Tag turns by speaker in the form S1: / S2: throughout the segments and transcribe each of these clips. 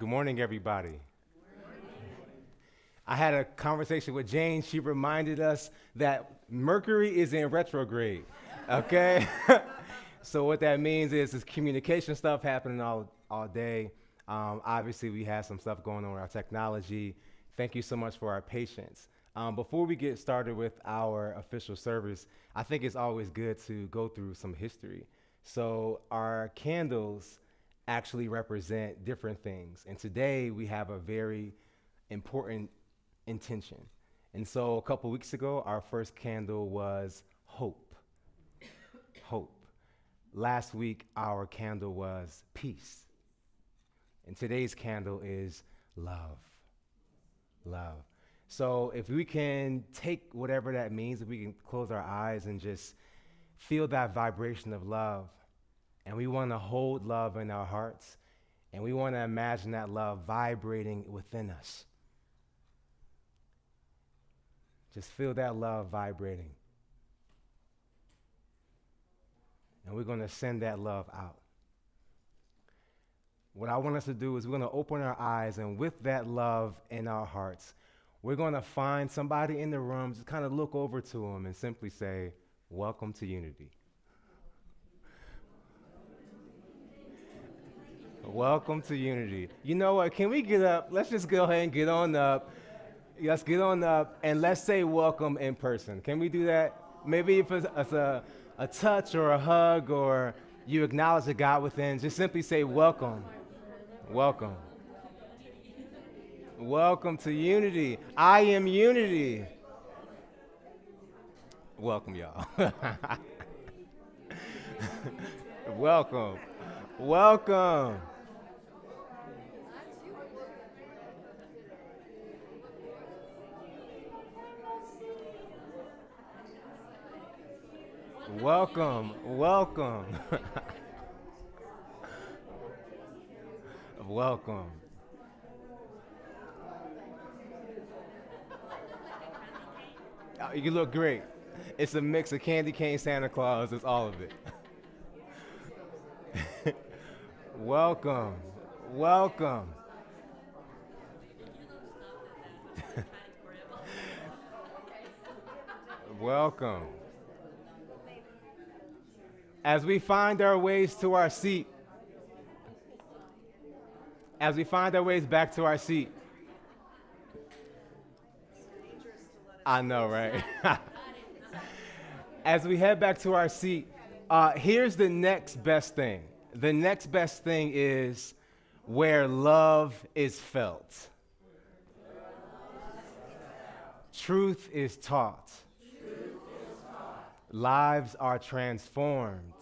S1: Good morning, everybody. I had a conversation with Jane. She reminded us that Mercury is in retrograde. Okay? So what that means is communication stuff happening all day. Obviously, we have some stuff going on with our technology. Thank you so much for our patience. Before we get started with our official service, I think it's always good to go through some history. So our candles actually represent different things. And today we have a very important intention. And so a couple weeks ago, our first candle was hope. Hope. Last week, our candle was peace. And today's candle is love. Love. So if we can take whatever that means, if we can close our eyes and just feel that vibration of love, and we want to hold love in our hearts, and we want to imagine that love vibrating within us. Just feel that love vibrating. And we're going to send that love out. What I want us to do is we're going to open our eyes, and with that love in our hearts, we're going to find somebody in the room, just kind of look over to them and simply say, "Welcome to unity." Welcome to unity. You know what? Can we get up? Let's just go ahead and get on up. Let's get on up and let's say welcome in person. Can we do that? Maybe if it's a touch or a hug or you acknowledge the God within, just simply say welcome. Welcome. Welcome to unity. I am unity. Welcome, y'all. Welcome. Welcome. Welcome. Welcome. Welcome. You look great. It's a mix of candy cane, Santa Claus, it's all of it. Welcome. Welcome. Welcome. As we find our ways to our seat, as we find our ways back to our seat, I know, right? As we head back to our seat, here's the next best thing. The next best thing is where love is felt. Truth is taught. Lives are transformed.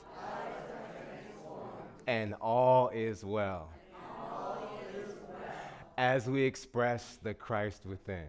S1: And all is well. As we express the Christ within.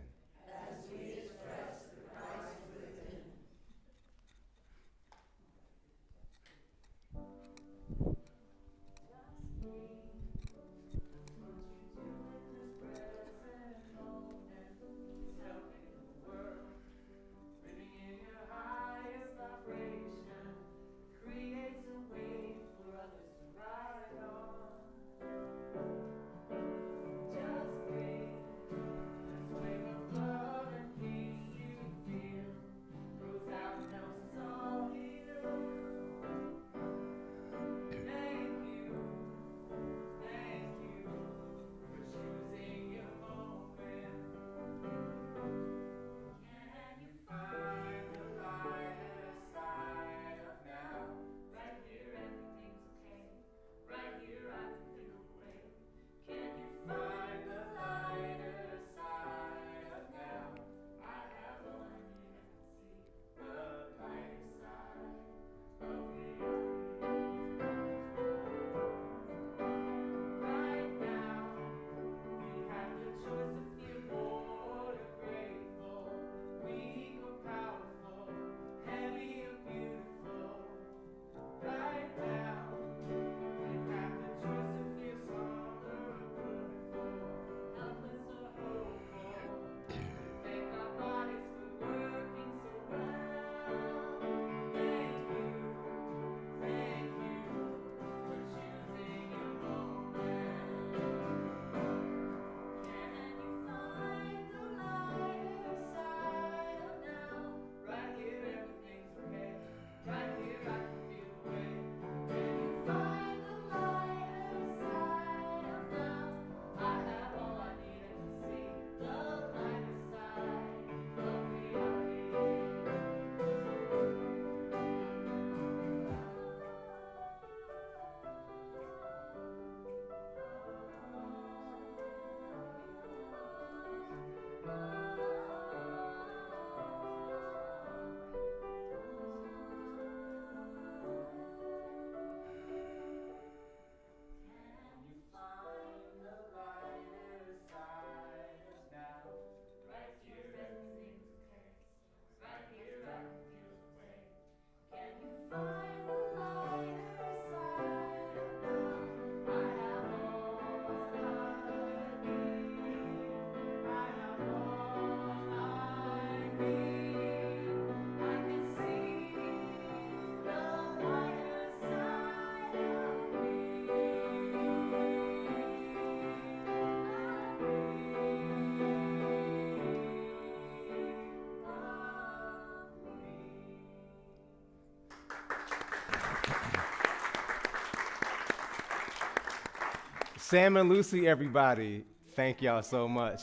S1: Sam and Lucy, everybody, thank y'all so much.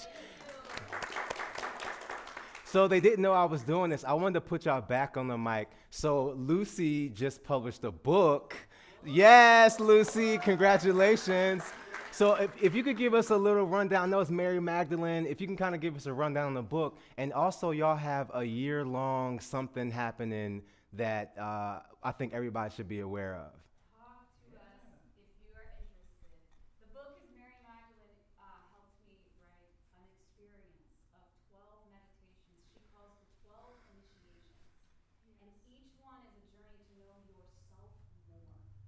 S1: So they didn't know I was doing this. I wanted to put y'all back on the mic. So Lucy just published a book. Yes, Lucy, congratulations. So if you could give us a little rundown, I know it's Mary Magdalene, if you can kind of give us a rundown on the book, and also y'all have a year-long something happening that I think everybody should be aware of.
S2: Talk to us if you are interested. The book is Mary Magdalene helped me write an experience of 12 meditations. She calls the 12 initiations. And each one is a journey to know yourself more.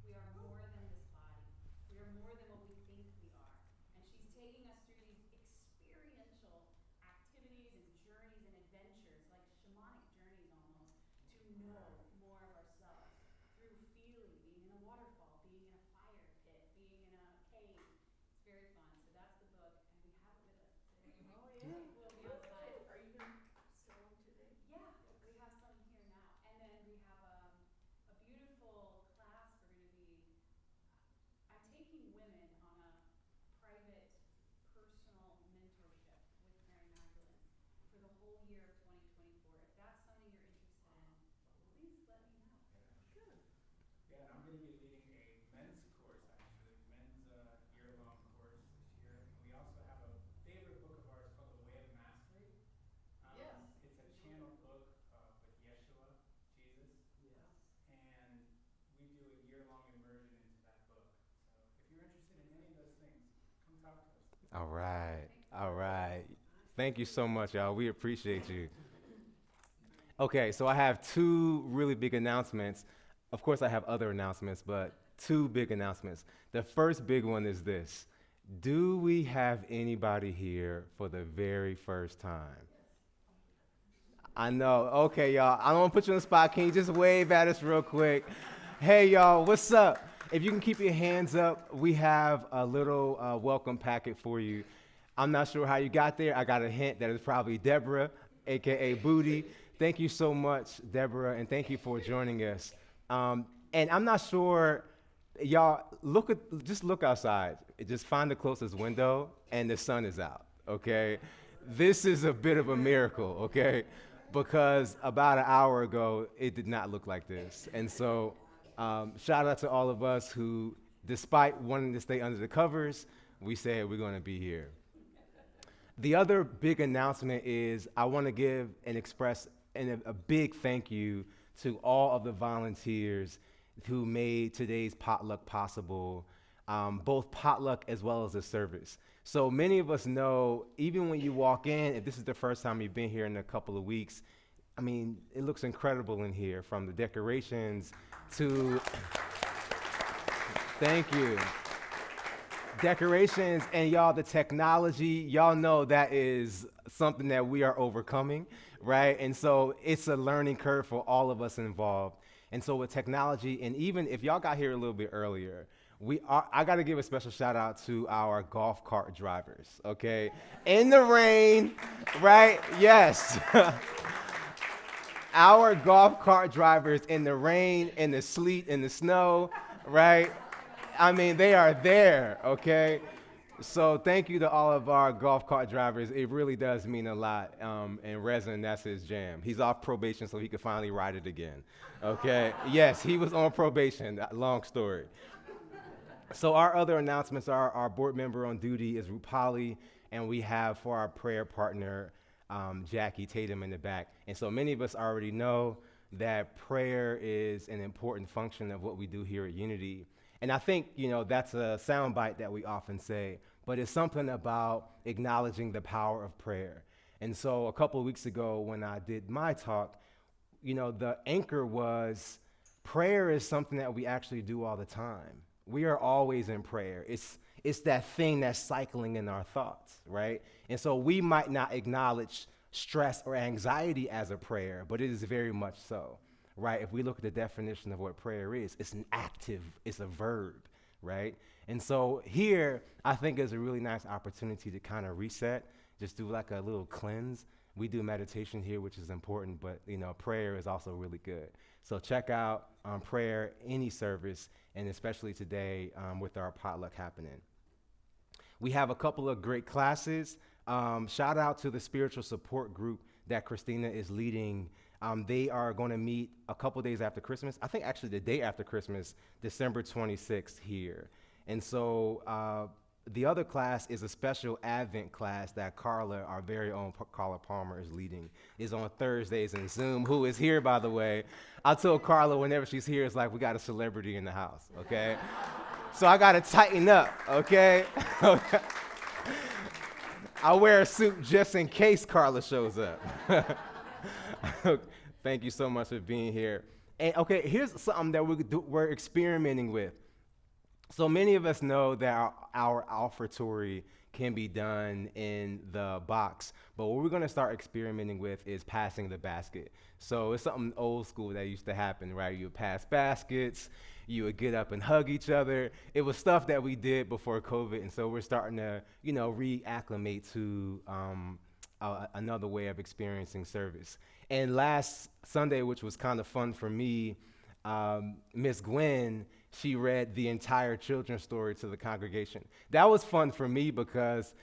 S2: We are more than this body. We are more than what we think we are. And she's taking us through these experiential activities and journeys and adventures, like shamanic journeys almost, to know more of ourselves through feeling, being in a waterfall, being in a fire pit, being in a cave. It's very fun. So that's the book, and we have it with us today. Oh yeah, we'll be outside. Are you going to sell them today? Yeah, we have some here now, and then we have a beautiful class. We're going to be. I'm taking women on a private, personal mentorship with Mary Magdalene for the whole year of 2024. If that's something you're interested in, please let me know. Good.
S3: Yeah, and I'm going to be leading a men's course, actually, men's year-long course this year. And we also have a favorite book of ours called The Way of Mastery.
S2: Yes.
S3: It's a channeled book with Yeshua, Jesus.
S2: Yes.
S3: And we do a year-long immersion into that book. So if you're interested in any of those things, come talk to us.
S1: All right, all right. Thank you so much, y'all. We appreciate you. Okay, so I have two really big announcements. Of course, I have other announcements, but two big announcements. The first big one is this. Do we have anybody here for the very first time? I know. Okay, y'all. I don't want to put you on the spot. Can you just wave at us real quick? Hey, y'all. What's up? If you can keep your hands up, we have a little welcome packet for you. I'm not sure how you got there. I got a hint that it's probably Deborah, a.k.a. Booty. Thank you so much, Deborah, and thank you for joining us. And I'm not sure, y'all, just look outside. Just find the closest window, and the sun is out, okay? This is a bit of a miracle, okay? Because about an hour ago, it did not look like this. And so shout out to all of us who, despite wanting to stay under the covers, we said we're going to be here. The other big announcement is I want to give and express a big thank you to all of the volunteers who made today's potluck possible, both potluck as well as the service. So many of us know, even when you walk in, if this is the first time you've been here in a couple of weeks, I mean, it looks incredible in here, from the decorations to, thank you. Decorations, and y'all, the technology, y'all know that is something that we are overcoming, right? And so it's a learning curve for all of us involved. And so with technology, and even if y'all got here a little bit earlier, I got to give a special shout out to our golf cart drivers, okay? In the rain, right? Yes. Our golf cart drivers in the rain, in the sleet, in the snow, right? I mean, they are there, okay? So thank you to all of our golf cart drivers. It really does mean a lot. And Resin, that's his jam. He's off probation so he could finally ride it again, okay? Yes, he was on probation. Long story. So our other announcements are our board member on duty is Rupali, and we have for our prayer partner, Jackie Tatum in the back. And so many of us already know that prayer is an important function of what we do here at Unity. And I think, that's a soundbite that we often say, but it's something about acknowledging the power of prayer. And so a couple of weeks ago when I did my talk, the anchor was prayer is something that we actually do all the time. We are always in prayer. It's that thing that's cycling in our thoughts, right? And so we might not acknowledge stress or anxiety as a prayer, but it is very much so, right? If we look at the definition of what prayer is, it's an active, it's a verb, right? And so here, I think is a really nice opportunity to kind of reset, just do like a little cleanse. We do meditation here, which is important, but prayer is also really good. So check out prayer, any service, and especially today with our potluck happening. We have a couple of great classes. Shout out to the spiritual support group that Christina is leading. They are going to meet a couple days after Christmas. I think actually the day after Christmas, December 26th here. And so the other class is a special Advent class that Carla, our very own Carla Palmer, is leading. It's on Thursdays in Zoom, who is here, by the way. I told Carla whenever she's here, it's like we got a celebrity in the house, okay? So I got to tighten up, okay? I'll wear a suit just in case Carla shows up. Thank you so much for being here. And okay, here's something that we're experimenting with. So many of us know that our offertory can be done in the box, but what we're going to start experimenting with is passing the basket. So it's something old school that used to happen, right? You would pass baskets, you would get up and hug each other. It was stuff that we did before COVID, and so we're starting to, reacclimate to another way of experiencing service. And last Sunday, which was kind of fun for me, Miss Gwen, she read the entire children's story to the congregation. That was fun for me because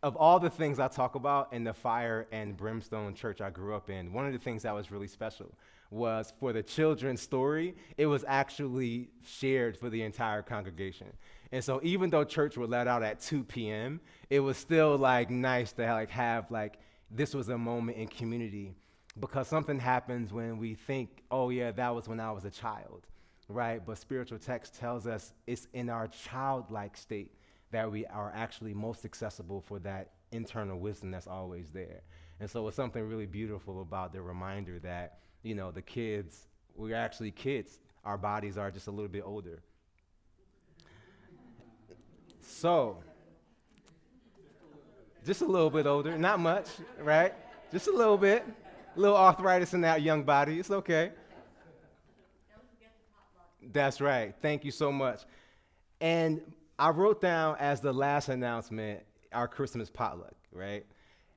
S1: of all the things I talk about in the fire and brimstone church I grew up in, one of the things that was really special was for the children's story, it was actually shared for the entire congregation. And so even though church would let out at 2 p.m., it was still nice to have this was a moment in community, because something happens when we think, oh yeah, that was when I was a child. Right, but spiritual text tells us it's in our childlike state that we are actually most accessible for that internal wisdom that's always there. And so it's something really beautiful about the reminder that, the kids, we're actually kids. Our bodies are just a little bit older. So, just a little bit older, not much, right? Just a little bit. A little arthritis in that young body, it's okay. That's right. Thank you so much. And I wrote down as the last announcement our Christmas potluck, right?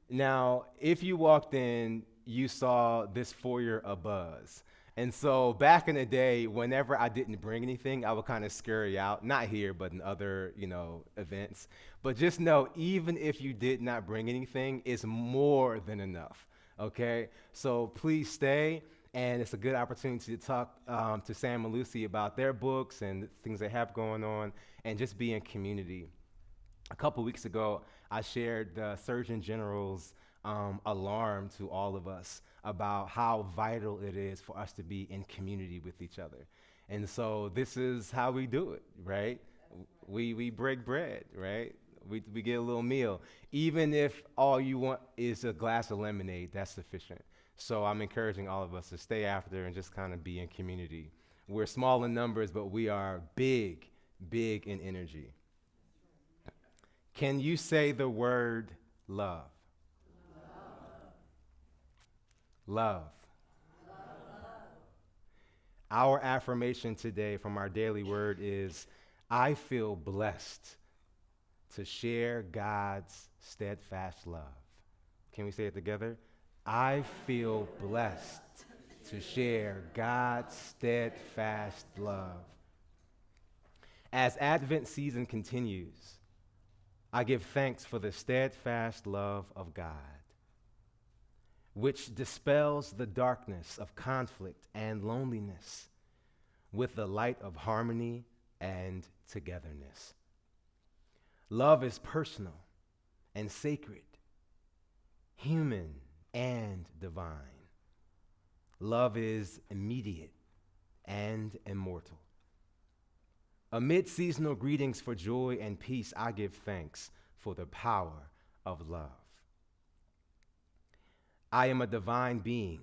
S1: Now, if you walked in, you saw this foyer abuzz. And so back in the day, whenever I didn't bring anything, I would kind of scare you out. Not here, but in other, events. But just know, even if you did not bring anything, it's more than enough, okay? So please stay. And it's a good opportunity to talk to Sam and Lucy about their books and things they have going on, and just be in community. A couple weeks ago, I shared the Surgeon General's alarm to all of us about how vital it is for us to be in community with each other. And so this is how we do it, right? We break bread, right? We get a little meal. Even if all you want is a glass of lemonade, that's sufficient. So I'm encouraging all of us to stay after and just kind of be in community. We're small in numbers, but we are big, big in energy. Can you say the word love? Love. Love. Our affirmation today from our daily word is, I feel blessed to share God's steadfast love. Can we say it together? I feel blessed to share God's steadfast love. As Advent season continues, I give thanks for the steadfast love of God, which dispels the darkness of conflict and loneliness with the light of harmony and togetherness. Love is personal and sacred, human and divine. Love is immediate and immortal. Amid seasonal greetings for joy and peace, I give thanks for the power of love. I am a divine being,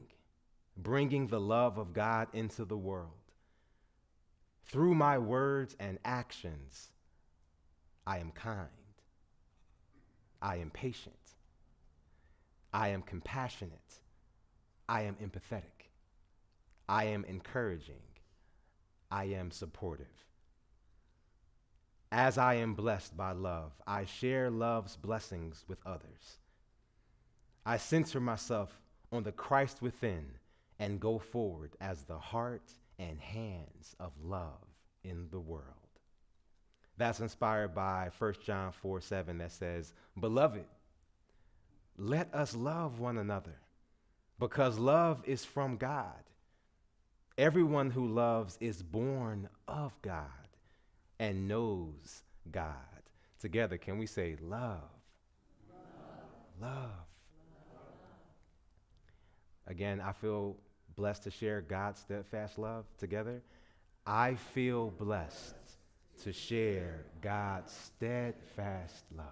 S1: bringing the love of God into the world. Through my words and actions, I am kind. I am patient. I am compassionate. I am empathetic. I am encouraging. I am supportive. As I am blessed by love, I share love's blessings with others. I center myself on the Christ within and go forward as the heart and hands of love in the world. That's inspired by 1 John 4:7 that says, "Beloved, let us love one another, because love is from God. Everyone who loves is born of God and knows God." Together, can we say love? Love. Again, I feel blessed to share God's steadfast love together. I feel blessed to share God's steadfast love.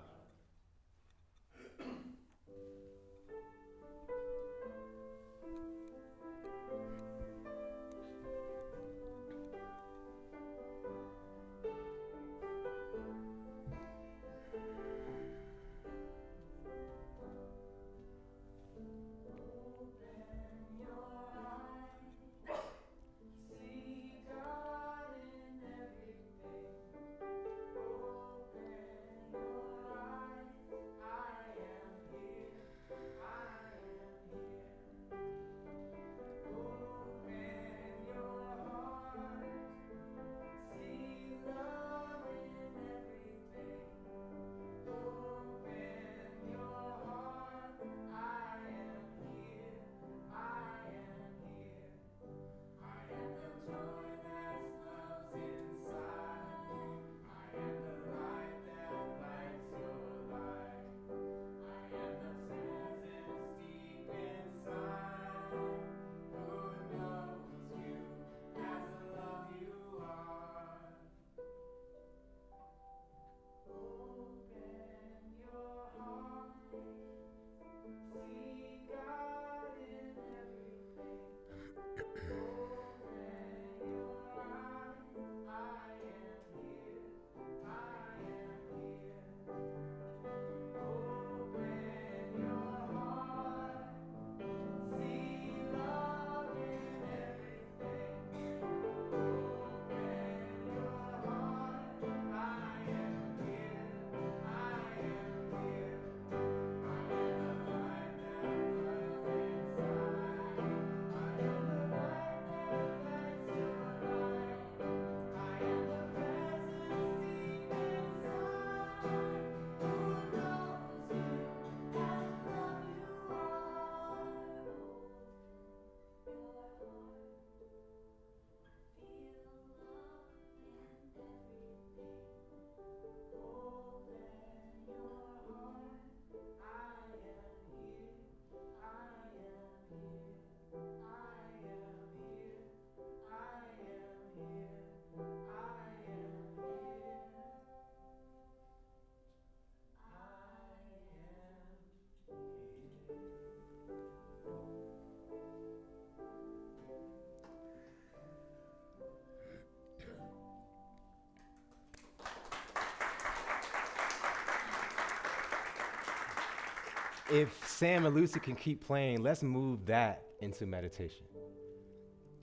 S1: If Sam and Lucy can keep playing, let's move that into meditation.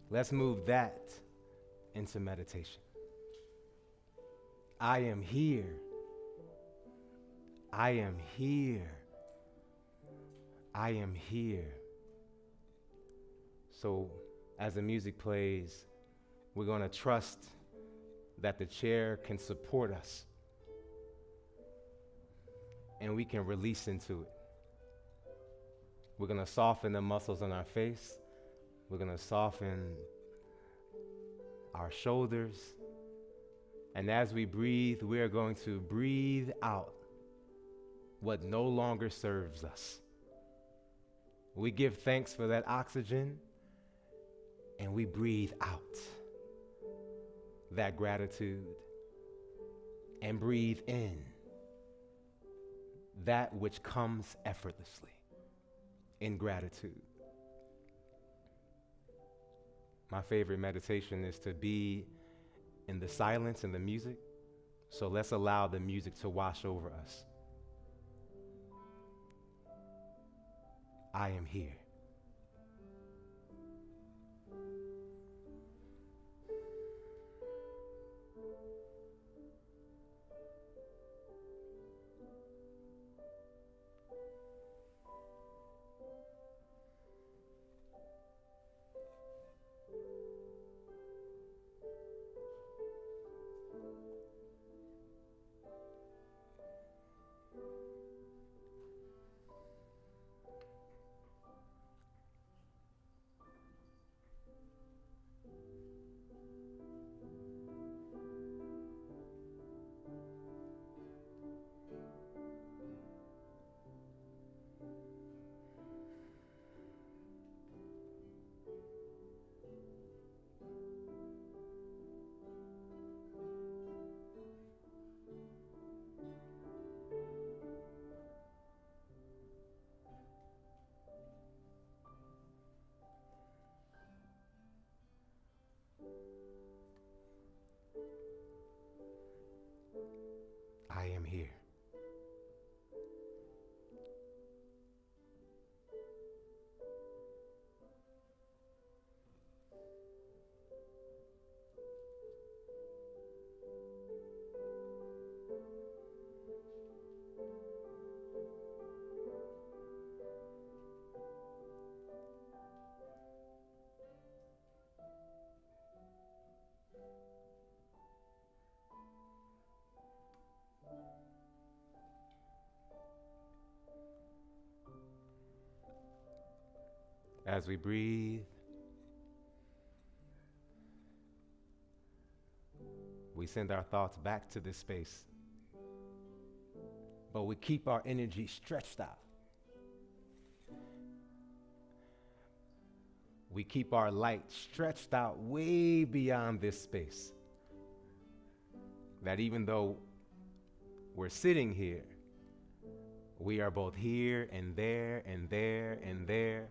S1: Let's move that into meditation. I am here. I am here. I am here. So as the music plays, we're going to trust that the chair can support us and we can release into it. We're going to soften the muscles on our face. We're going to soften our shoulders. And as we breathe, we are going to breathe out what no longer serves us. We give thanks for that oxygen, and we breathe out that gratitude and breathe in that which comes effortlessly in gratitude. My favorite meditation is to be in the silence and the music, so let's allow the music to wash over us. I am here. As we breathe, we send our thoughts back to this space, but we keep our energy stretched out. We keep our light stretched out way beyond this space. That even though we're sitting here, we are both here and there and there and there.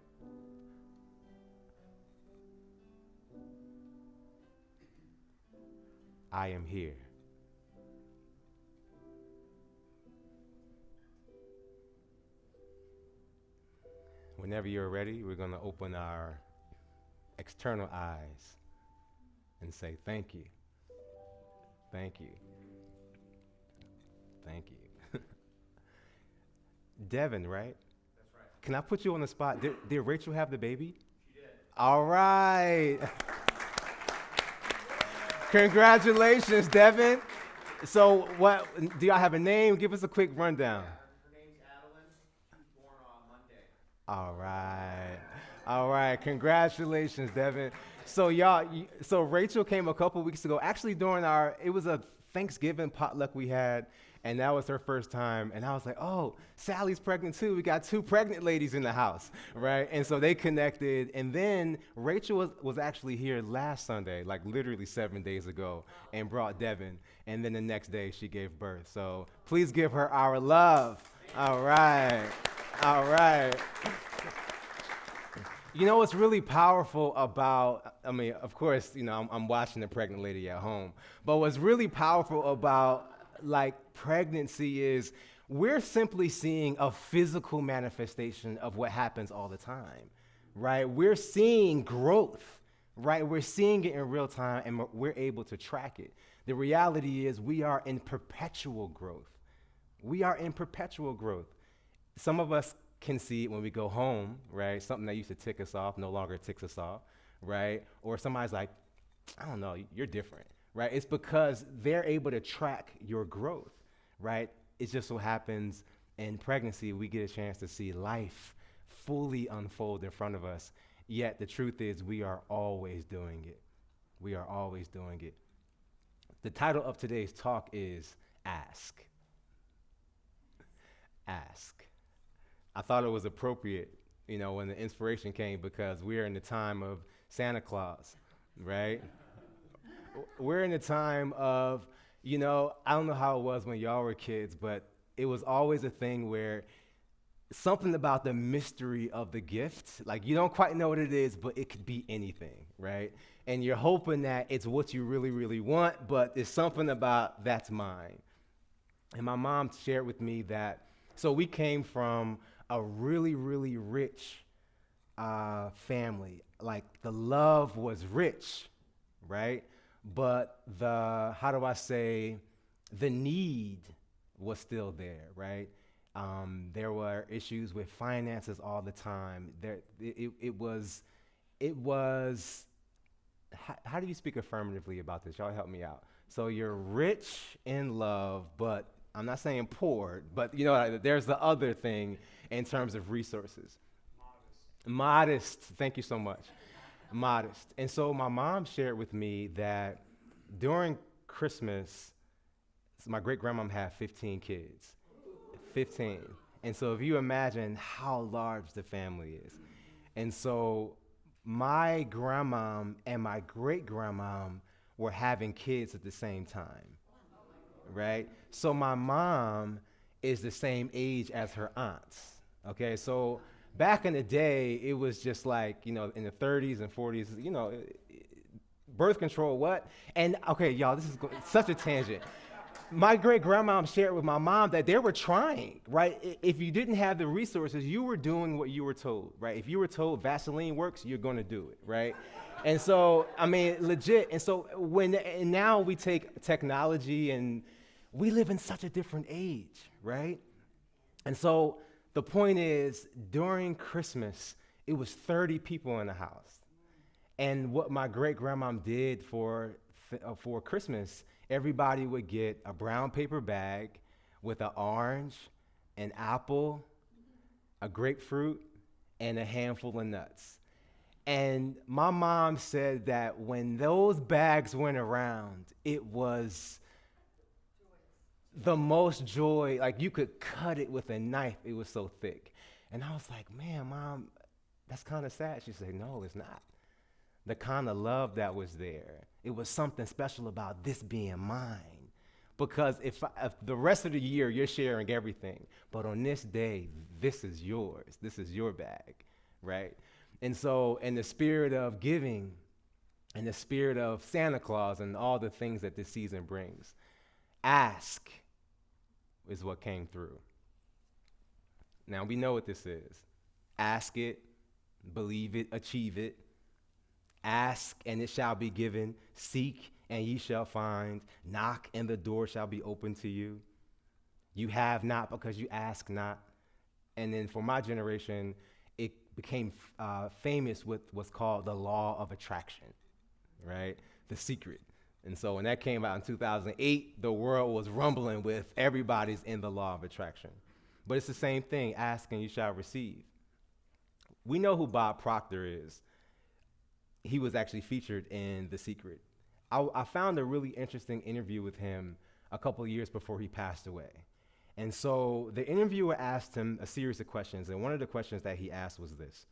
S1: I am here. Whenever you're ready, we're going to open our external eyes and say, thank you. Thank you. Thank you. Devin, right?
S3: That's right.
S1: Can I put you on the spot? Did Rachel have the baby?
S3: She did.
S1: All right. Congratulations, Devin. So what, do y'all have a name? Give us a quick rundown.
S3: Her name's Adeline. She was born on Monday.
S1: All right. All right. Congratulations, Devin. So y'all, so Rachel came a couple weeks ago, actually during it was a Thanksgiving potluck we had, and that was her first time. And I was like, oh, Sally's pregnant too. We got 2 pregnant ladies in the house, right? And so they connected. And then Rachel was actually here last Sunday, like literally 7 days ago, and brought Devin. And then the next day she gave birth. So please give her our love. All right. All right. You know what's really powerful about, I mean, of course, you know, I'm watching the pregnant lady at home, but what's really powerful about like pregnancy is we're simply seeing a physical manifestation of what happens all the time, right? We're seeing growth, right? We're seeing it in real time and we're able to track it. The reality is we are in perpetual growth. We are in perpetual growth. Some of us can see it when we go home, right? Something that used to tick us off no longer ticks us off, right? Or somebody's like, I don't know, you're different, right? It's because they're able to track your growth, right? It just so happens in pregnancy, we get a chance to see life fully unfold in front of us. Yet the truth is we are always doing it. We are always doing it. The title of today's talk is Ask. Ask. I thought it was appropriate, you know, when the inspiration came because we're in the time of Santa Claus, right? We're in the time of, you know, I don't know how it was when y'all were kids, but it was always a thing where something about the mystery of the gift, like you don't quite know what it is, but it could be anything, right? And you're hoping that it's what you really, really want, but it's something about that's mine. And my mom shared with me that, so we came from a really, really rich family. Like the love was rich, right? But the need was still there, right? There were issues with finances all the time. It was, how do you speak affirmatively about this? Y'all help me out. So you're rich in love, but I'm not saying poor, but you know, there's the other thing in terms of resources. Modest. Thank you so much. Modest. And so my mom shared with me that during Christmas, my great-grandmom had 15 kids. 15. And so if you imagine how large the family is. And so my grandmom and my great-grandmom were having kids at the same time. Right? So my mom is the same age as her aunts, okay? So back in the day, it was just like, you know, in the 30s and 40s, you know, birth control, what? And, okay, y'all, this is such a tangent. My great-grandma shared with my mom that they were trying, right? If you didn't have the resources, you were doing what you were told, right? If you were told Vaseline works, you're going to do it, right? And so, I mean, legit. And so and now we take technology and we live in such a different age, right? And so the point is, during Christmas, it was 30 people in the house. And what my great-grandmom did for Christmas, everybody would get a brown paper bag with an orange, an apple, a grapefruit, and a handful of nuts. And my mom said that when those bags went around, it was the most joy. Like you could cut it with a knife, it was so thick. And I was like, man, Mom, that's kind of sad. She said, no, it's not. The kind of love that was there, it was something special about this being mine. Because if the rest of the year you're sharing everything, but on this day, this is yours. This is your bag, right? And so, in the spirit of giving, in the spirit of Santa Claus and all the things that this season brings, ask is what came through. Now, we know what this is. Ask it, believe it, achieve it. Ask, and it shall be given. Seek, and ye shall find. Knock, and the door shall be open to you. You have not because you ask not. And then for my generation, it became famous with what's called the law of attraction, right? The secret. And so when that came out in 2008, the world was rumbling with everybody's in the law of attraction. But it's the same thing. Ask, and you shall receive. We know who Bob Proctor is. He was actually featured in The Secret. I found a really interesting interview with him a couple of years before he passed away. And so the interviewer asked him a series of questions, and one of the questions that he asked was this: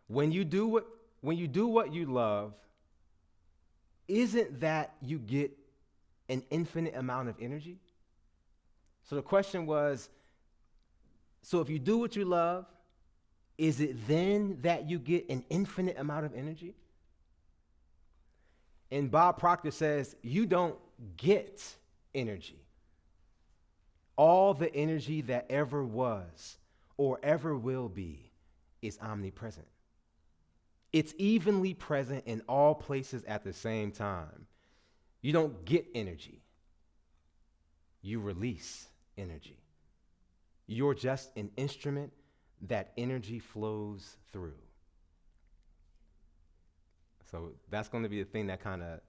S1: when you do what you love, isn't that you get an infinite amount of energy? So the question was, so if you do what you love, is it then that you get an infinite amount of energy? And Bob Proctor says, you don't get energy. All the energy that ever was or ever will be is omnipresent. It's evenly present in all places at the same time. You don't get energy. You release energy. You're just an instrument that energy flows through. So that's going to be the thing that kind of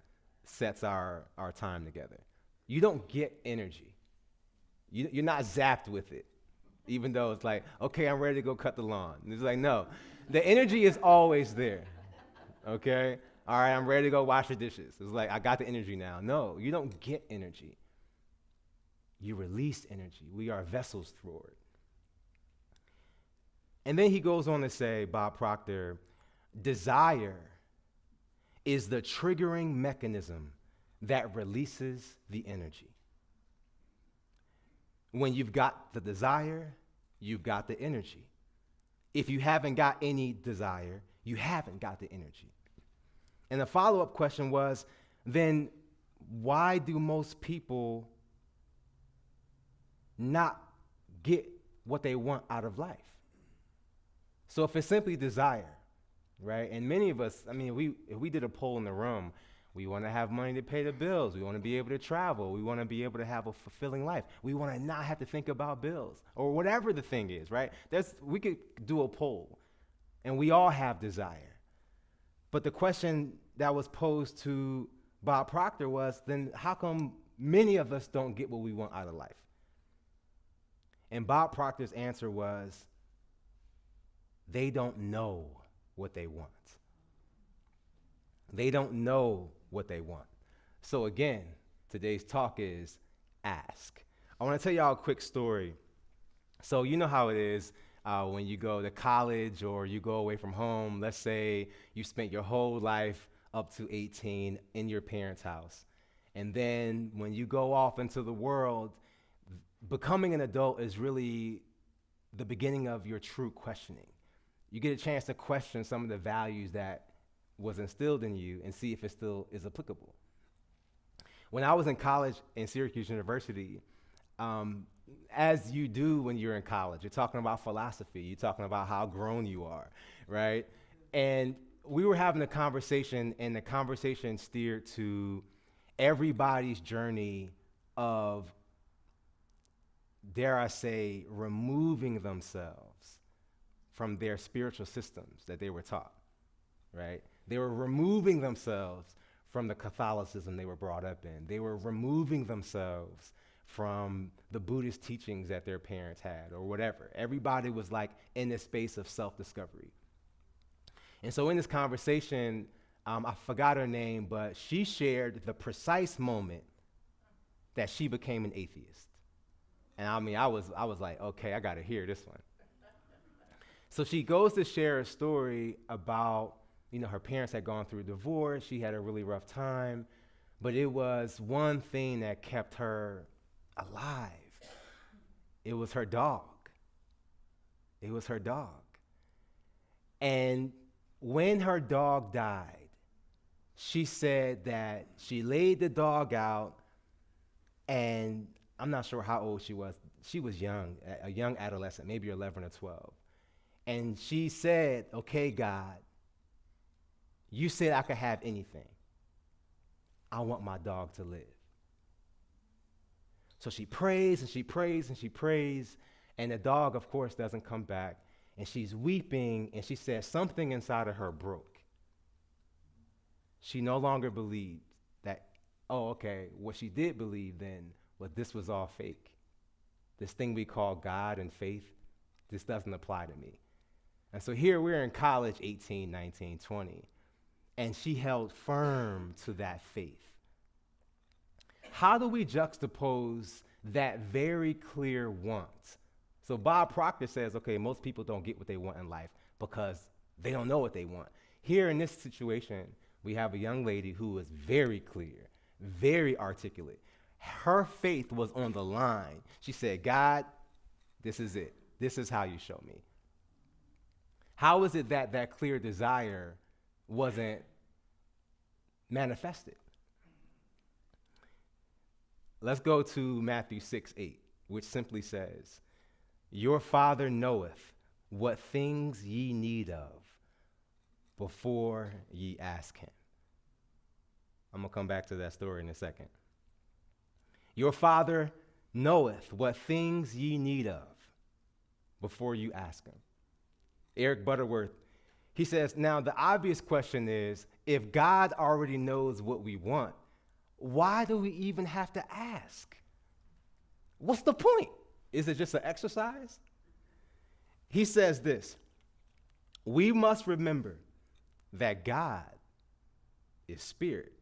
S1: sets our time together. You don't get energy. You're not zapped with it, even though it's like, okay, I'm ready to go cut the lawn. And it's like, no, the energy is always there, okay? All right, I'm ready to go wash the dishes. It's like, I got the energy now. No, you don't get energy. You release energy. We are vessels for it. And then he goes on to say, Bob Proctor, desire is the triggering mechanism that releases the energy. When you've got the desire, you've got the energy. If you haven't got any desire, you haven't got the energy. And the follow-up question was, then why do most people not get what they want out of life? So if it's simply desire, right? And many of us, I mean, if we did a poll in the room, we want to have money to pay the bills. We want to be able to travel. We want to be able to have a fulfilling life. We want to not have to think about bills or whatever the thing is, right? We could do a poll, and we all have desire. But the question that was posed to Bob Proctor was, then how come many of us don't get what we want out of life? And Bob Proctor's answer was, they don't know what they want. They don't know what they want. So again, today's talk is ask. I want to tell y'all a quick story. So you know how it is when you go to college or you go away from home. Let's say you spent your whole life up to 18 in your parents' house. And then when you go off into the world, becoming an adult is really the beginning of your true questioning. You get a chance to question some of the values that was instilled in you and see if it still is applicable. When I was in college in Syracuse University, as you do when you're in college, you're talking about philosophy, you're talking about how grown you are, right? And we were having a conversation, and the conversation steered to everybody's journey of, dare I say, removing themselves from their spiritual systems that they were taught, right? They were removing themselves from the Catholicism they were brought up in. They were removing themselves from the Buddhist teachings that their parents had or whatever. Everybody was like in this space of self-discovery. And so in this conversation, I forgot her name, but she shared the precise moment that she became an atheist. And I mean, I was like, okay, I got to hear this one. So she goes to share a story about, her parents had gone through a divorce. She had a really rough time, but it was one thing that kept her alive. It was her dog. It was her dog. And when her dog died, she said that she laid the dog out, and I'm not sure how old she was. She was young, a young adolescent, maybe 11 or 12. And she said, okay, God, you said I could have anything. I want my dog to live. So she prays and she prays and she prays, and the dog, of course, doesn't come back. And she's weeping, and she says something inside of her broke. She no longer believed that, what she did believe then was this was all fake. This thing we call God and faith, this doesn't apply to me. And so here we're in college, 18, 19, 20, and she held firm to that faith. How do we juxtapose that very clear want? So Bob Proctor says, okay, most people don't get what they want in life because they don't know what they want. Here in this situation, we have a young lady who is very clear, very articulate. Her faith was on the line. She said, God, this is it. This is how you show me. How is it that that clear desire wasn't manifested? Let's go to Matthew 6:8, which simply says, your Father knoweth what things ye need of before ye ask him. I'm going to come back to that story in a second. Your Father knoweth what things ye need of before you ask him. Eric Butterworth, he says, now the obvious question is, if God already knows what we want, why do we even have to ask? What's the point? Is it just an exercise? He says this, we must remember that God is spirit.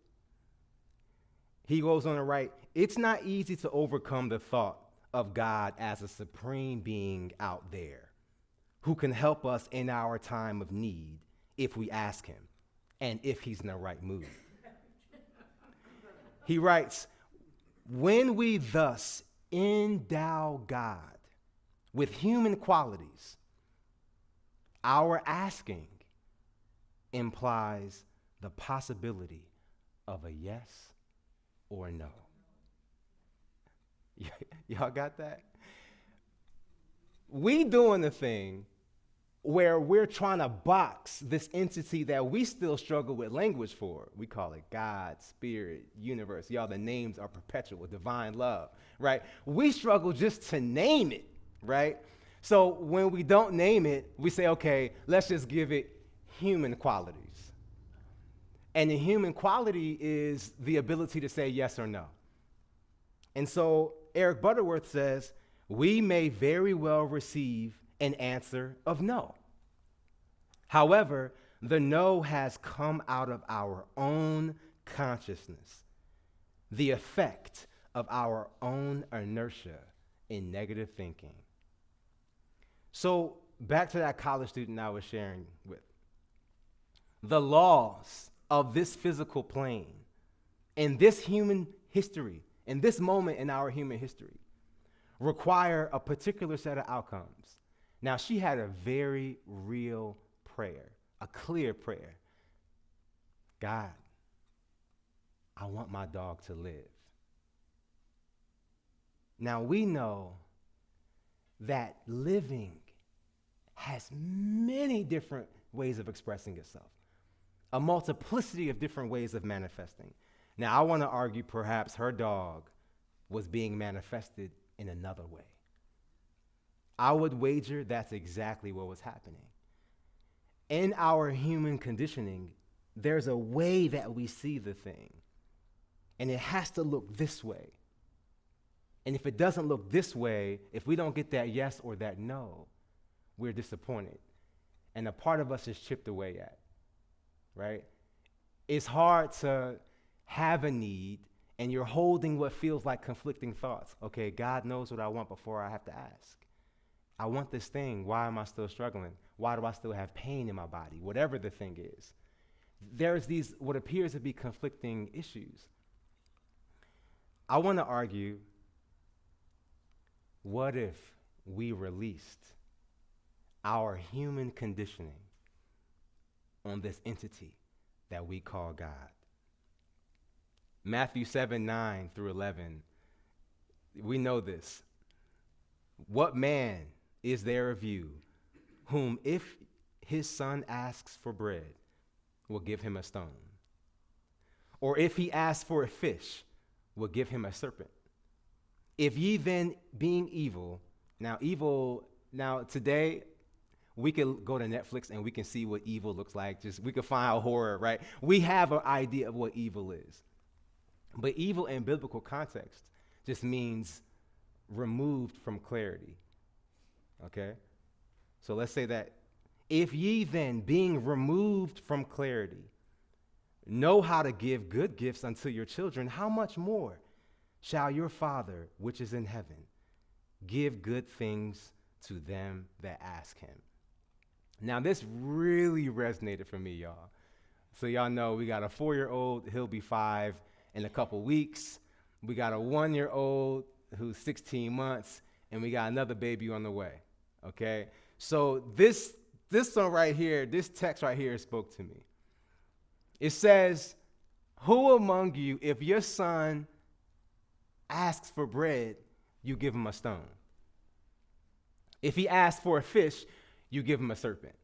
S1: He goes on to write, it's not easy to overcome the thought of God as a supreme being out there who can help us in our time of need if we ask him and if he's in the right mood. He writes, when we thus endow God with human qualities, our asking implies the possibility of a yes or a no. Y'all got that? We doing the thing where we're trying to box this entity that we still struggle with language for. We call it God, spirit, universe. Y'all, the names are perpetual, divine love, right? We struggle just to name it, right? So when we don't name it, we say, okay, let's just give it human qualities. And the human quality is the ability to say yes or no. And so Eric Butterworth says, we may very well receive an answer of no. However, the no has come out of our own consciousness, the effect of our own inertia in negative thinking. So back to that college student I was sharing with. The laws of this physical plane in this human history, in this moment in our human history, require a particular set of outcomes. Now, she had a very real prayer, a clear prayer. God, I want my dog to live. Now, we know that living has many different ways of expressing itself, a multiplicity of different ways of manifesting. Now, I want to argue perhaps her dog was being manifested in another way. I would wager that's exactly what was happening. In our human conditioning, there's a way that we see the thing, and it has to look this way. And if it doesn't look this way, if we don't get that yes or that no, we're disappointed. And a part of us is chipped away at. right? It's hard to have a need and you're holding what feels like conflicting thoughts. Okay, God knows what I want before I have to ask. I want this thing. Why am I still struggling? Why do I still have pain in my body? Whatever the thing is. There's these, what appears to be conflicting issues. I want to argue, what if we released our human conditioning on this entity that we call God? Matthew 7:9-11, we know this. What man is there of you whom if his son asks for bread, will give him a stone? Or if he asks for a fish, will give him a serpent? If ye then, being evil, now today, we can go to Netflix and we can see what evil looks like. We can find a horror, right? We have an idea of what evil is. But evil in biblical context just means removed from clarity, okay? So let's say that if ye then, being removed from clarity, know how to give good gifts unto your children, how much more shall your Father, which is in heaven, give good things to them that ask him? Now, this really resonated for me, y'all. So y'all know we got a 4-year-old, he'll be 5 in a couple weeks. We got a 1-year-old who's 16 months, and we got another baby on the way, okay? So this one right here, this text right here spoke to me. It says, who among you, if your son asks for bread, you give him a stone? If he asks for a fish, you give him a serpent.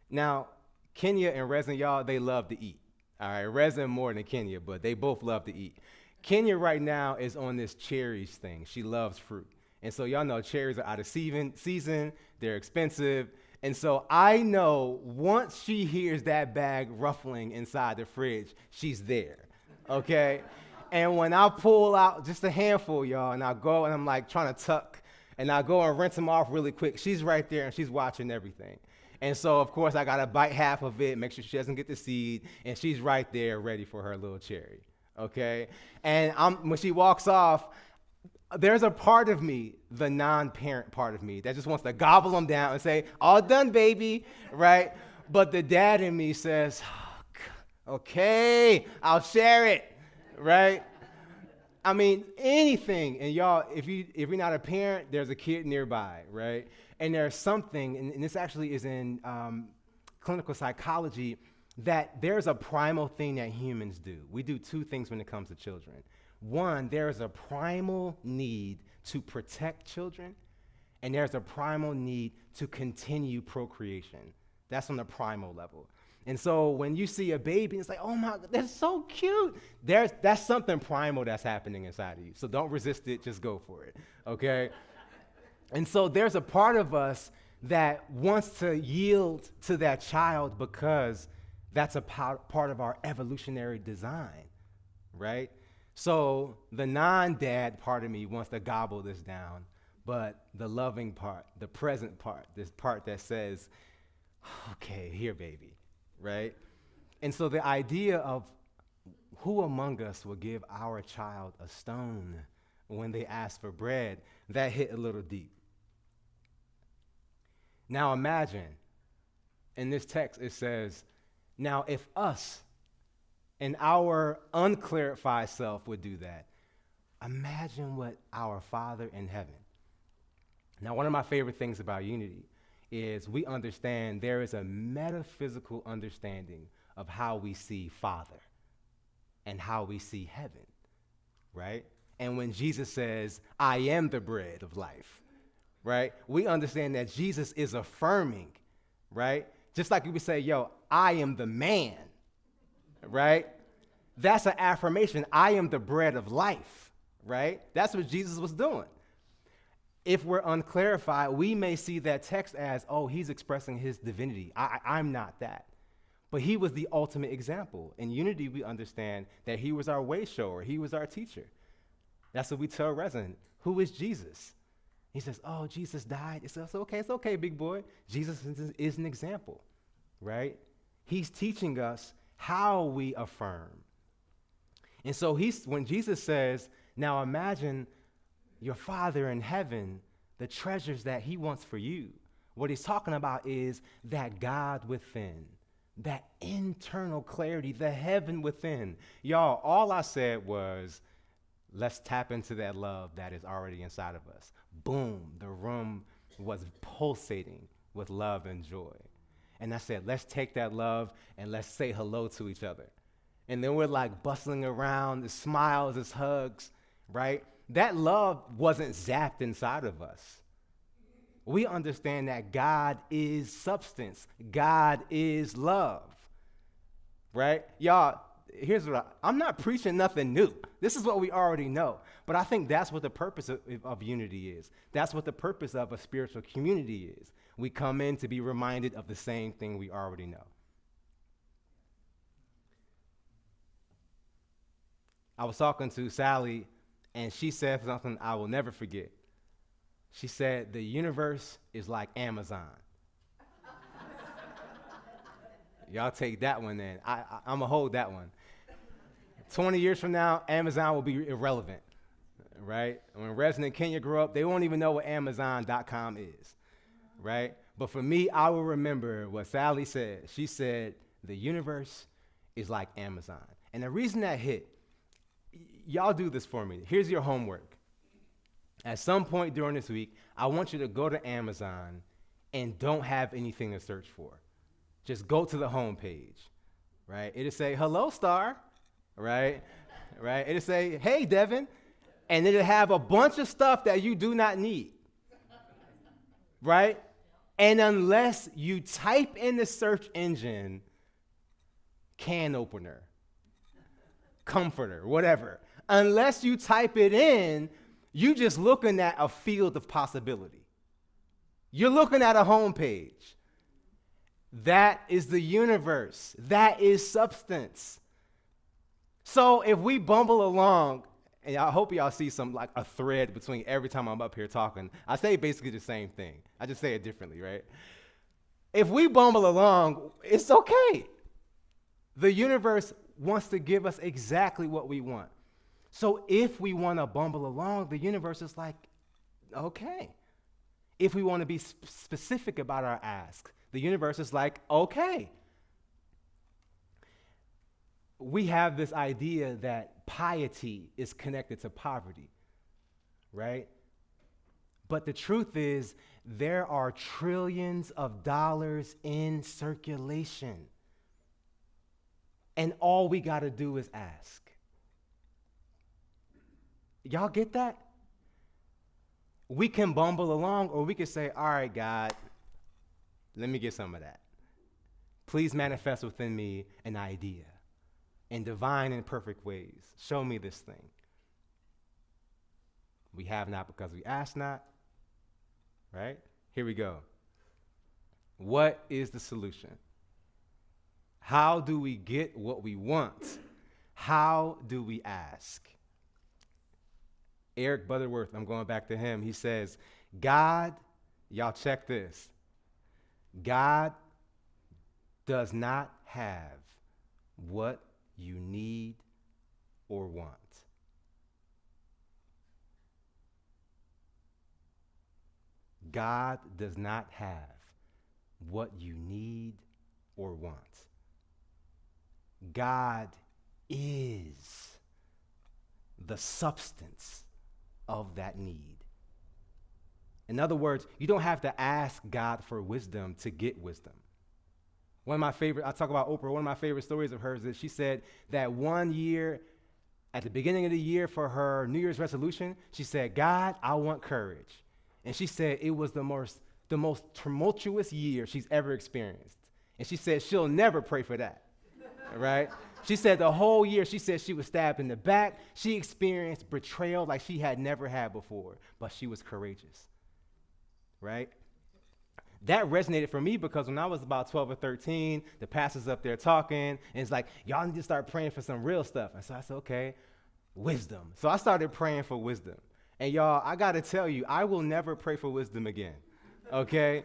S1: Now, Kenya and Resin, y'all, they love to eat. All right, Resin more than Kenya, but they both love to eat. Kenya right now is on this cherries thing. She loves fruit. And so y'all know cherries are out of season, they're expensive. And so I know once she hears that bag ruffling inside the fridge, she's there, okay? And when I pull out just a handful, y'all, and I go and I'm like trying to tuck, and I go and rinse them off really quick, she's right there and she's watching everything. And so, of course, I got to bite half of it, make sure she doesn't get the seed, and she's right there ready for her little cherry, okay? And when she walks off, there's a part of me, the non-parent part of me, that just wants to gobble them down and say, all done, baby, right? But the dad in me says, oh, okay, I'll share it, right? I mean, anything. And y'all, if you're not a parent, there's a kid nearby, right? And there's something, and this actually is in clinical psychology, that there's a primal thing that humans do. We do 2 things when it comes to children. One, there is a primal need to protect children, and there's a primal need to continue procreation. That's on the primal level. And so when you see a baby, it's like, oh my, that's so cute. That's something primal that's happening inside of you. So don't resist it, just go for it, okay? And so there's a part of us that wants to yield to that child because that's a part of our evolutionary design, right? So the non-dad part of me wants to gobble this down, but the loving part, the present part, this part that says, okay, here, baby, right? And so the idea of who among us will give our child a stone when they ask for bread, that hit a little deep. Now imagine, in this text it says, now if us and our unclarified self would do that, imagine what our Father in heaven. Now, one of my favorite things about unity is we understand there is a metaphysical understanding of how we see Father and how we see heaven, right? And when Jesus says, I am the bread of life, right? We understand that Jesus is affirming, right? Just like we would say, yo, I am the man, right? That's an affirmation. I am the bread of life, right? That's what Jesus was doing. If we're unclarified, we may see that text as, oh, he's expressing his divinity. I'm not that. But he was the ultimate example. In unity, we understand that he was our way shower. He was our teacher. That's what we tell resident. Who is Jesus? He says, oh, Jesus died. It's okay, big boy. Jesus is an example, right? He's teaching us how we affirm. And so when Jesus says, now imagine your Father in heaven, the treasures that he wants for you, what he's talking about is that God within, that internal clarity, the heaven within. Y'all, all I said was, let's tap into that love that is already inside of us. Boom, the room was pulsating with love and joy. And I said, let's take that love and let's say hello to each other. And then we're like bustling around, the smiles, the hugs, right? That love wasn't zapped inside of us. We understand that God is substance. God is love, right? Y'all, here's what I'm not preaching nothing new. This is what we already know. But I think that's what the purpose of unity is. That's what the purpose of a spiritual community is. We come in to be reminded of the same thing we already know. I was talking to Sally, and she said something I will never forget. She said, the universe is like Amazon. Y'all take that one then. I'm going to hold that one. 20 years from now, Amazon will be irrelevant, right? When Resident and Kenya grow up, they won't even know what Amazon.com is, right? But for me, I will remember what Sally said. She said, the universe is like Amazon. And the reason that hit, y'all do this for me. Here's your homework. At some point during this week, I want you to go to Amazon and don't have anything to search for. Just go to the home page, right? It'll say, hello, Star, right? Right? It'll say, hey, Devin. And it'll have a bunch of stuff that you do not need, right? And unless you type in the search engine, can opener, comforter, whatever, unless you type it in, you just looking at a field of possibility. You're looking at a home page. That is the universe. That is substance. So if we bumble along, and I hope y'all see some like a thread between every time I'm up here talking, I say basically the same thing. I just say it differently, right? If we bumble along, it's okay. The universe wants to give us exactly what we want. So if we want to bumble along, the universe is like, okay. If we want to be specific about our ask, the universe is like, okay. We have this idea that piety is connected to poverty, right? But the truth is, there are trillions of dollars in circulation. And all we got to do is ask. Y'all get that? We can bumble along, or we can say, all right, God, let me get some of that. Please manifest within me an idea in divine and perfect ways. Show me this thing. We have not because we ask not, right? Here we go. What is the solution? How do we get what we want? How do we ask? Eric Butterworth, I'm going back to him. He says, God, y'all check this. God does not have what you need or want. God does not have what you need or want. God is the substance of that need. In other words, you don't have to ask God for wisdom to get wisdom. I talk about Oprah, one of my favorite stories of hers is she said that one year, at the beginning of the year for her New Year's resolution, she said, God, I want courage. And she said it was the most tumultuous year she's ever experienced. And she said she'll never pray for that, right? She said the whole year, she said she was stabbed in the back. She experienced betrayal like she had never had before, but she was courageous, right? That resonated for me because when I was about 12 or 13, the pastor's up there talking, and it's like, y'all need to start praying for some real stuff. And so I said, okay, wisdom. So I started praying for wisdom. And y'all, I got to tell you, I will never pray for wisdom again, okay?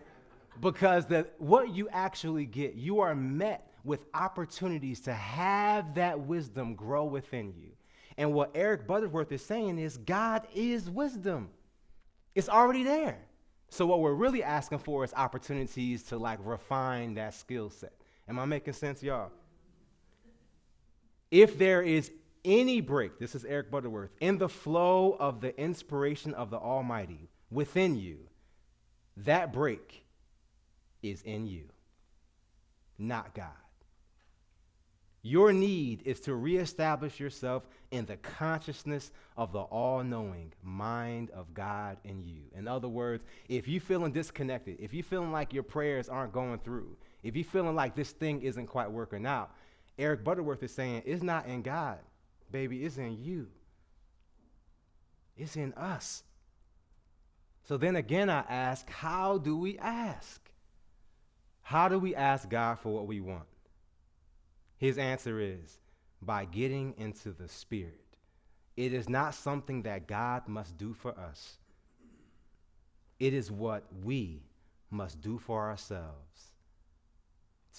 S1: Because what you actually get, you are met with opportunities to have that wisdom grow within you. And what Eric Butterworth is saying is God is wisdom. It's already there. So what we're really asking for is opportunities to like refine that skill set. Am I making sense, y'all? If there is any break, this is Eric Butterworth, in the flow of the inspiration of the Almighty within you, that break is in you, not God. Your need is to reestablish yourself in the consciousness of the all-knowing mind of God in you. In other words, if you're feeling disconnected, if you're feeling like your prayers aren't going through, if you're feeling like this thing isn't quite working out, Eric Butterworth is saying it's not in God, baby, it's in you. It's in us. So then again, I ask, how do we ask? How do we ask God for what we want? His answer is by getting into the Spirit. It is not something that God must do for us. It is what we must do for ourselves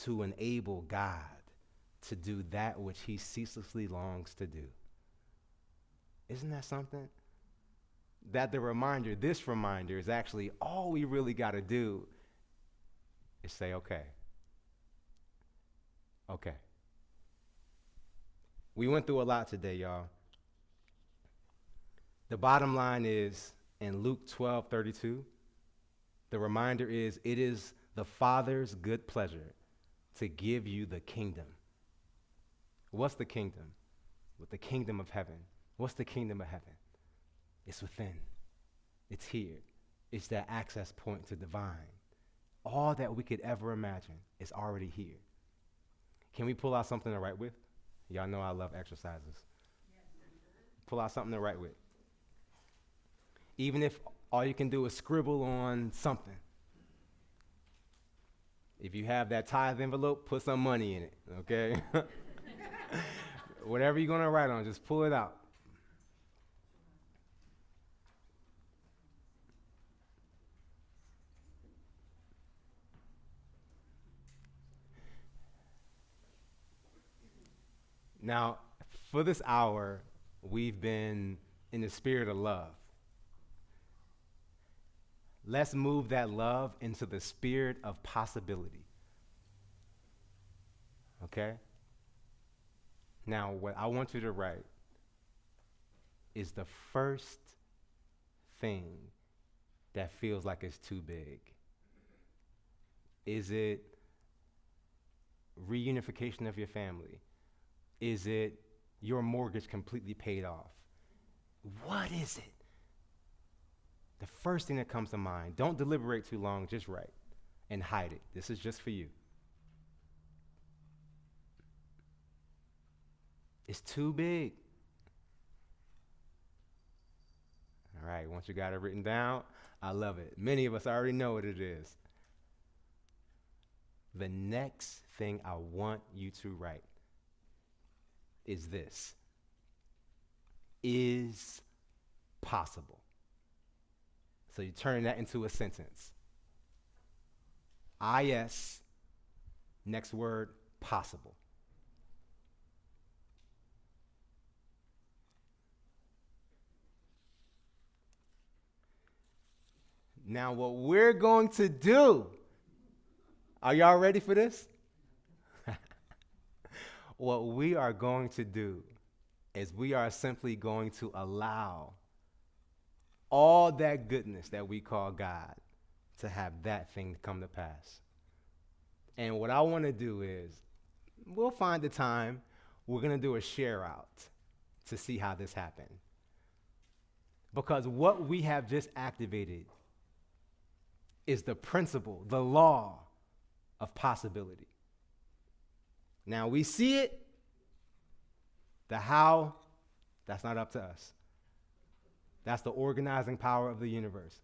S1: to enable God to do that which he ceaselessly longs to do. Isn't that something? This reminder is actually all we really got to do is say, okay. Okay. We went through a lot today, y'all. The bottom line is in Luke 12:32, the reminder is it is the Father's good pleasure to give you the kingdom. What's the kingdom? With the kingdom of heaven. What's the kingdom of heaven? It's within. It's here. It's that access point to divine. All that we could ever imagine is already here. Can we pull out something to write with? Y'all know I love exercises. Pull out something to write with. Even if all you can do is scribble on something. If you have that tithe envelope, put some money in it, okay? Whatever you're going to write on, just pull it out. Now, for this hour, we've been in the spirit of love. Let's move that love into the spirit of possibility. Okay? Now, what I want you to write is the first thing that feels like it's too big. Is it reunification of your family? Is it your mortgage completely paid off? What is it? The first thing that comes to mind, don't deliberate too long, just write and hide it. This is just for you. It's too big. All right, once you got it written down, I love it. Many of us already know what it is. The next thing I want you to write is this: is possible. So you turn that into a sentence. I-S, next word, possible. Now what we're going to do, are y'all ready for this? What we are going to do is we are simply going to allow all that goodness that we call God to have that thing come to pass. And what I want to do is, we'll find the time, we're going to do a share out to see how this happened. Because what we have just activated is the principle, the law of possibility. Now we see it, the how, that's not up to us. That's the organizing power of the universe.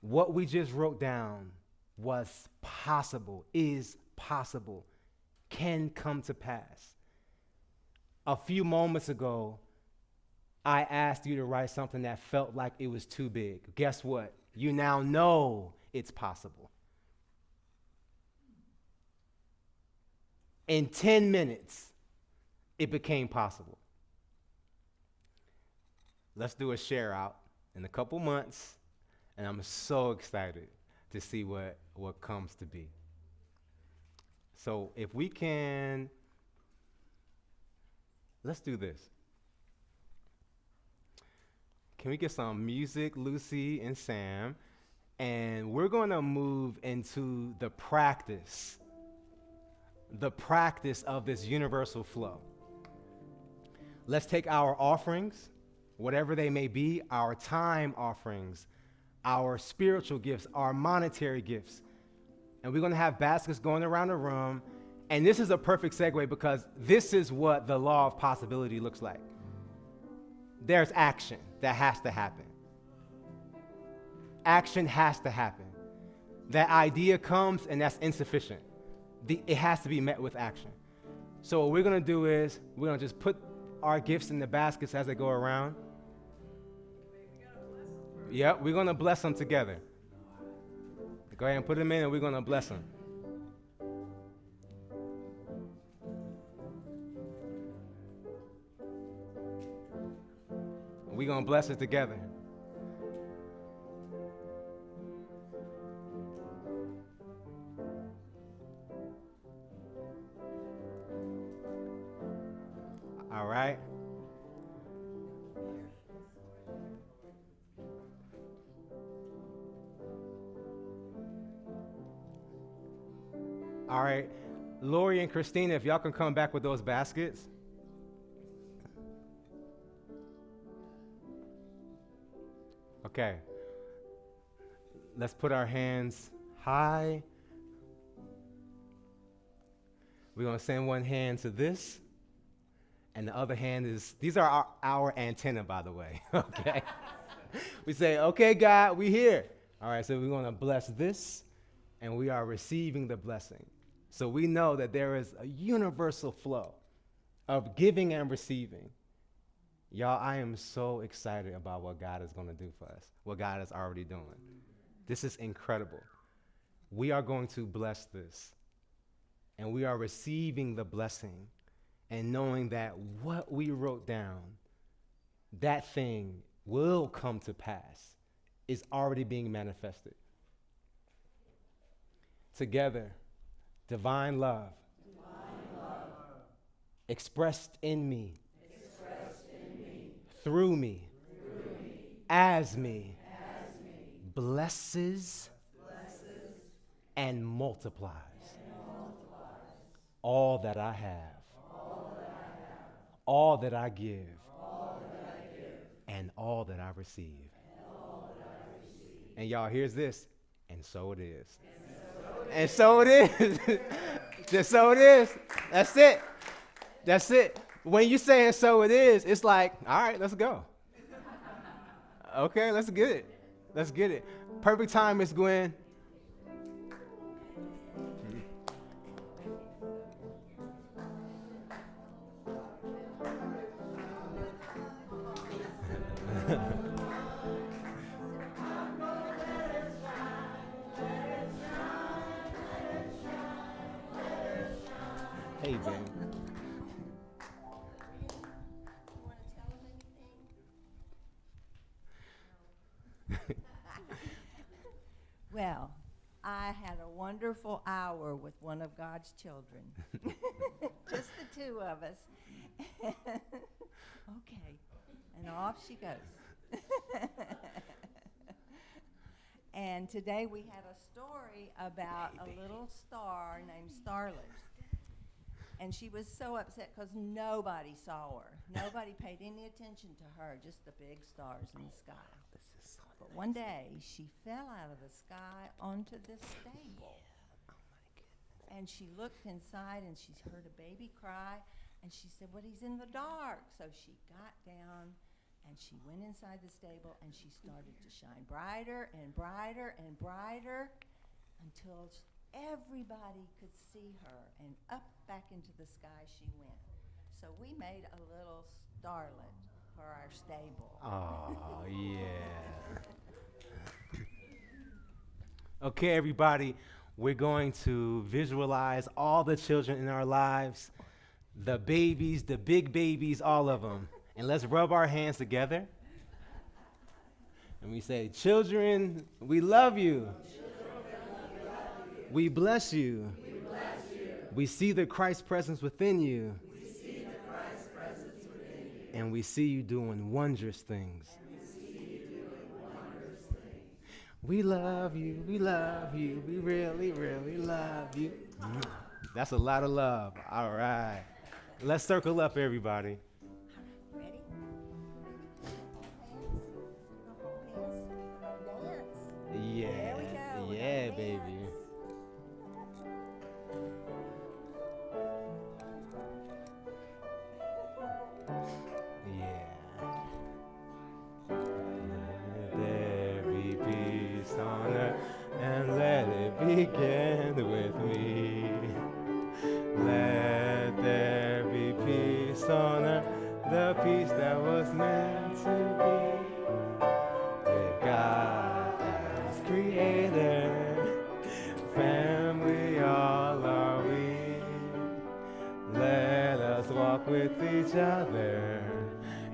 S1: What we just wrote down was possible, is possible, can come to pass. A few moments ago, I asked you to write something that felt like it was too big. Guess what? You now know it's possible. In 10 minutes, it became possible. Let's do a share out in a couple months, and I'm so excited to see what comes to be. So if we can, let's do this. Can we get some music, Lucy and Sam? And we're going to move into the practice of this universal flow. Let's take our offerings, whatever they may be, our time offerings, our spiritual gifts, our monetary gifts, and we're going to have baskets going around the room. And this is a perfect segue because this is what the law of possibility looks like. There's action that has to happen. Action has to happen. That idea comes and that's insufficient. It has to be met with action. So what we're going to do is we're going to just put our gifts in the baskets as they go around. Yep, we're going to bless them together. Go ahead and put them in and we're going to bless them. We're going to bless it together. All right. All right. Lori and Christina, if y'all can come back with those baskets. Okay. Let's put our hands high. We're going to send one hand to this. And the other hand is, these are our antenna, by the way, okay? We say, okay, God, we here. All right, so we're going to bless this, and we are receiving the blessing. So we know that there is a universal flow of giving and receiving. Y'all, I am so excited about what God is going to do for us, what God is already doing. This is incredible. We are going to bless this, and we are receiving the blessing. And knowing that what we wrote down, that thing will come to pass, is already being manifested. Together, divine love, expressed in me, through me, as me, blesses, and multiplies all that I have. All that I give, and all that I receive. And y'all, here's this, and so it is. And so it is. Just so it is. That's it. That's it. When you say and so it is, it's like, all right, let's go. Okay, let's get it. Let's get it. Perfect time, Miss Gwen. Hey, babe.
S4: Well, I had a wonderful hour with one of God's children. Just the two of us. Okay. And off she goes. And today we had a story about a little star named Starlet. And she was so upset because nobody saw her. Nobody paid any attention to her, just the big stars in the sky. But one day, she fell out of the sky onto this stable. And she looked inside and she heard a baby cry. And she said, well, he's in the dark. So she got down and she went inside the stable and she started to shine brighter and brighter and brighter until everybody could see her, and up back into the sky she went. So we made a little starlet for our stable.
S1: Oh, yeah. Okay, everybody. we're going to visualize all the children in our lives, the babies, the big babies, all of them. And let's rub our hands together. And we say, children, we love you. We bless you. We see the Christ presence within you. And we see you doing wondrous things. We love you, we love you, we really, really love you. That's a lot of love. All right. Let's circle up, everybody.
S4: Ready? Dance.
S1: Yeah.
S4: There we go. We're
S1: Yeah,
S4: gonna
S1: baby.
S4: dance.
S1: Yeah. Let there be peace on earth, and let it begin with me. Let there be peace on earth, the peace that was meant to be. With God as creator, family all are we. Let us walk with each other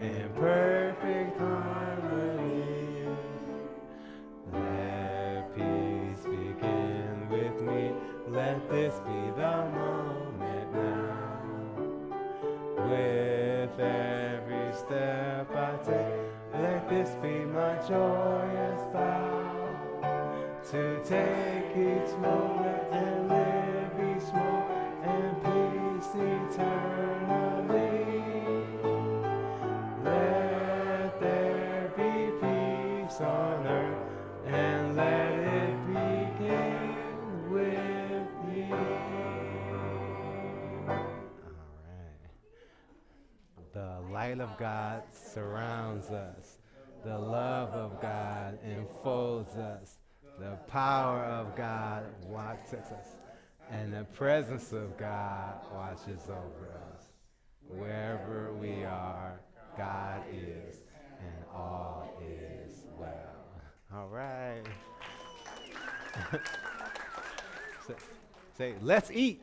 S1: in perfect harmony. Let peace begin with me. Let this be the moment now. With every step I take, let this be my joyous vow. To take each moment and live each moment in peace eternally. Let there be peace on earth, and let it begin with me. All right. The light of God surrounds us. The love of God enfolds us. The power of God watches us. And the presence of God watches over us. Wherever we are, God is, and all is well. All right. Say, let's eat.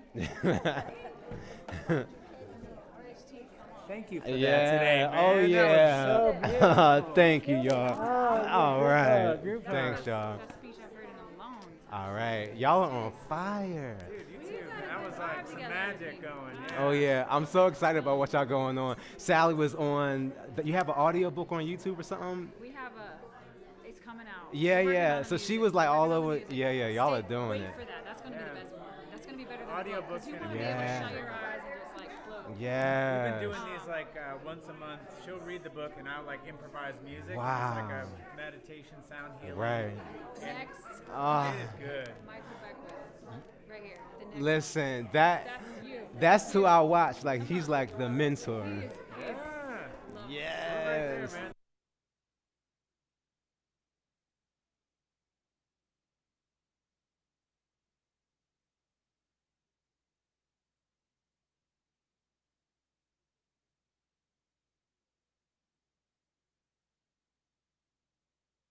S3: Thank you for
S1: Yeah.
S3: that today, man.
S1: Oh, yeah.
S3: That was so beautiful.
S1: Thank you, y'all. All right.
S3: group hug.
S1: Thanks, y'all.
S2: Best speech I've heard in a long time.
S1: All right. Y'all are on fire.
S3: Dude, you too, man. That was like some magic going. Yeah.
S1: Oh, yeah. I'm so excited about what y'all going on. Sally was on, you have an audio book on YouTube or something?
S2: We have it's coming out.
S1: Yeah,
S2: We're working
S1: yeah.
S2: on the
S1: So she
S2: music.
S1: was like
S2: We're
S1: all
S2: working on the
S1: over.
S2: music.
S1: Yeah, yeah. Y'all are
S2: Stay-
S1: doing
S2: wait
S1: it.
S2: for that. That's gonna be the best part. That's gonna be better than
S3: Audiobooks
S2: the book. 'Cause you
S3: gonna
S2: wanna
S3: be
S2: be able to
S1: Yeah.
S2: shut your eyes and just like float.
S3: We've
S1: Yeah.
S3: been doing these like once a month. She'll read the book and I'll like improvise music.
S1: Wow.
S3: It's like a meditation sound healing.
S1: Right.
S2: Next,
S1: Ah.
S3: It is good.
S2: Michael Beckwith, right here. The next
S1: Listen,
S2: That's you.
S1: that's who I watch. Like, he's like the mentor.
S2: He is
S3: Yeah.
S1: Yes.
S3: Right there, man.